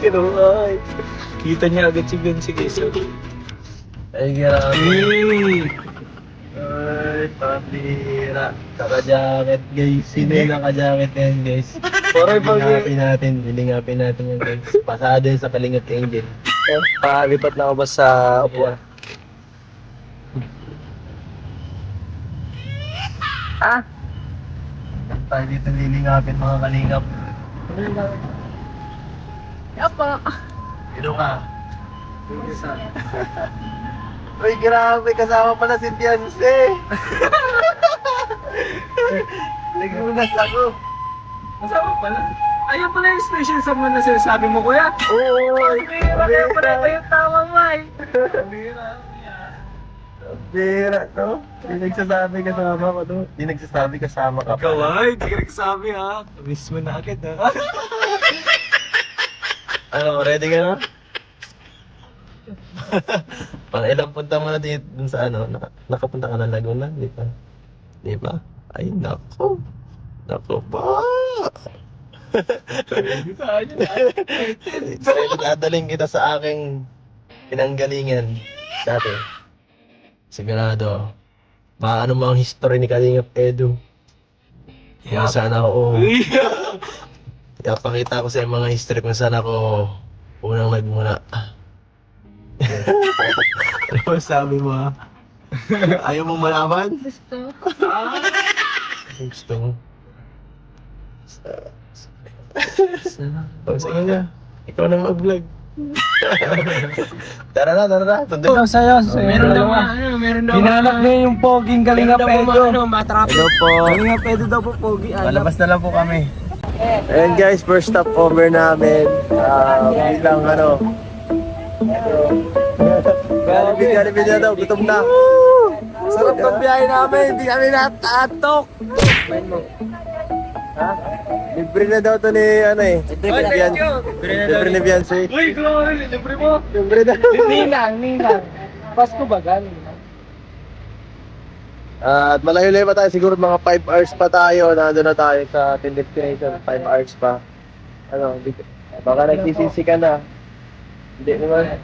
Kinuhay. Kita niya agad si Bensi guys. Ay, grabe. Ay, pambira. Naka-jacket guys. Sino yung naka-jacket na yan guys? Lilingapin natin yan guys. Pasado yun sa Kalingat Angel. Palipat na ako ba sa upuan? Tayo dito lilingapin mga Kalingap. Apa? Sino ka? Uy, grabe. Kasama pala si Fiancé. Naglunas ako. Masama pala. Ayun pala yung special someone na sinasabi mo, kuya. Oo. Kaya pala ito yung tama mo ay. Bira, no? Di nagsasabi kasama ko, no? Di nagsasabi kasama ka pa. Ikaw ay, hindi ka nagsasabi ha. Miss mo na agad ha. Ano, ready ka na? Pang ilang punta mo na dito dun sa ano? Nakapunta ka na Laguna, di ba? Di ba? Ay, nako. Nako ba? So, dadaling kita sa aking pinanggalingan dati. Sigurado. Maano mo ang history ni Kalingap Edu. Kung saan ako. Ipakita ko sa mga history kung saan ako unang nagmuna. Ano ba sabi mo ha? Ayaw mong malaman? Gusto. Gusto mo? Sige na. Ikaw na mag-vlog. Tara na. Tundo. Sa'yo. Meron daw meron daw. Hinanap niya yung poging Kalinga Pedro. Matrap. Hello po. Kalinga Pedro daw po pogi. Malabas na lang po kami. Ayan guys, first stopover namin. Bilang ano. Jollibee na daw, gutom na. Sarap ng biyahe namin, hindi kami natatok. Ha? Libre na daw to ni ano eh. Libre ni Beyonce. Uy, glory, libre mo. Libre na. Ninang. Pasko ba gan? At malayo-layo pa tayo, siguro mga 5 hours pa tayo. Nandun na tayo sa ating destination, 5 hours pa. Ano, baka nagsisisi ka na. Hindi naman.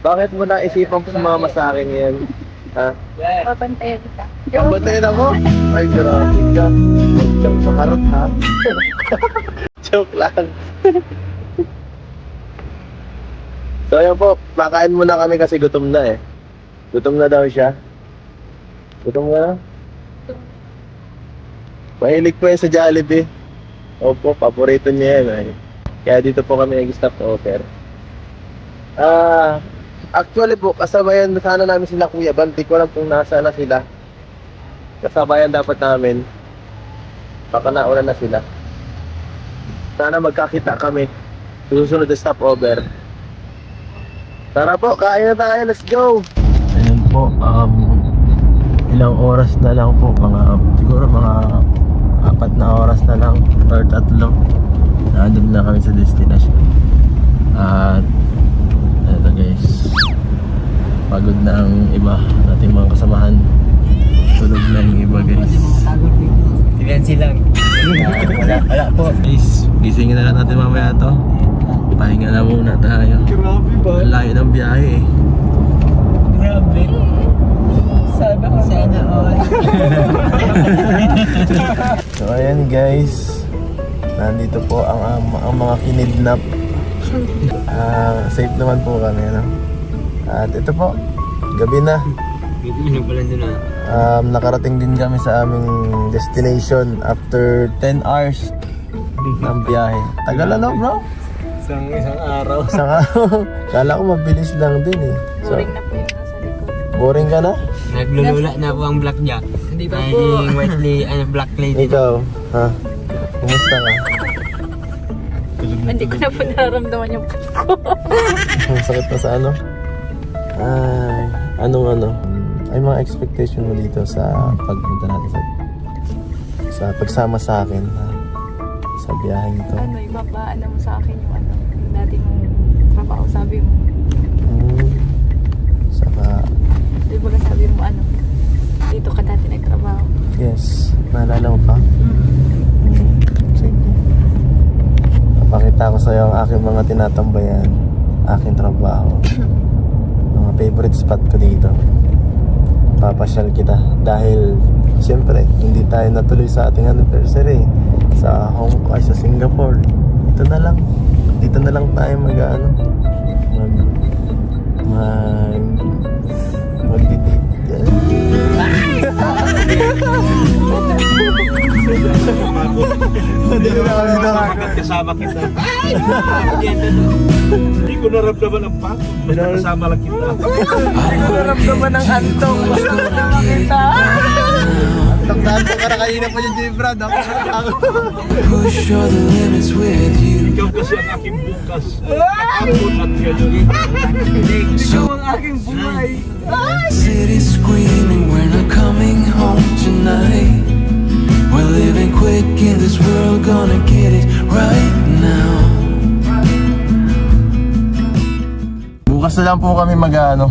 Bakit mo naisipan sumama sa akin ngayon? Ha? Papantayan kita. Pabatayin ako? Ay, grabe ka. Joke sa karot, ha? Joke lang. So, ayun po. Makain muna kami kasi gutom na eh. Gutom na daw siya. Gutom ka na? Mahilig po yan sa Jollibee. Opo, paborito niya yan eh. Kaya dito po kami nag-stop over. Actually po, kasabayan sana namin sila Kuya Bal. Di ko alam kung nasa na sila. Kasabayan dapat namin. Baka nauna na sila. Sana magkakita kami. Susunod na stopover. Tara po, kain na tayo. Let's go! Ayun po, ilang oras na lang po. Siguro mga 4 na oras na lang or 3. Nandun na kami sa destination. At eto guys, pagod na ang iba nating mga kasamahan. Tulog na yung iba guys. Silensi lang. Wala po. Guys, gisingin na lang natin mamaya to. Pahinga na muna tayo. Grabe ba? Ang layo ng biyahe eh. Grabe. Sana all. So ayan guys, nandito po ang mga kinidnap. Safe naman po kami, no? At ito po, gabi na. Nakarating din kami sa aming destination after 10 hours ng biyahe. Tagal na, bro? Isang araw. Isang araw. Kala ko mabilis lang din eh. So, Boring na po yung nasa likod. boring ka na? Naglulula na po ang blackjack. Hindi ba Ay, po? black lady. Ikaw, ha? Kumusta ka? Hindi ko na po nararamdaman yung ko. Ang sakit na sa ano? Ay, anong ano? Ay, mga expectation mo dito sa pagpunta natin sa pagsama sa akin sa biyaheng ito. Ano, ibabaan mo sa akin yung ano, yung dati mong trabaho, sabi mo. Saka, Di ba ka sabi mo ano, dito ka dati nagtrabaho. yes, naalala mo pa? Sige. Pakita ko sa'yo ang aking mga tinatambayan, aking trabaho, mga favorite spot ko dito. Papasyal kita dahil siyempre hindi tayo natuloy sa ating anniversary sa sa Singapore. Dito na lang tayo mag-date. Hindi ko na Kasama kita. Hindi ko naramdaman ang pagod. Basta kasama lang kita. naramdaman ng antong. Makita. Antong ka na kanina pa yung J-Brad. Push all the limits with you. Ikaw kasi ang aking bukas. Nakapot at ngayon. So Ang aking buhay. city screaming, we're not coming home tonight. We're living quick in this world, gonna get it right now. Bukas na lang po kami magala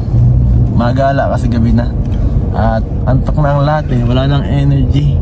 kasi gabi na. At antok na ang lahat eh, wala nang energy.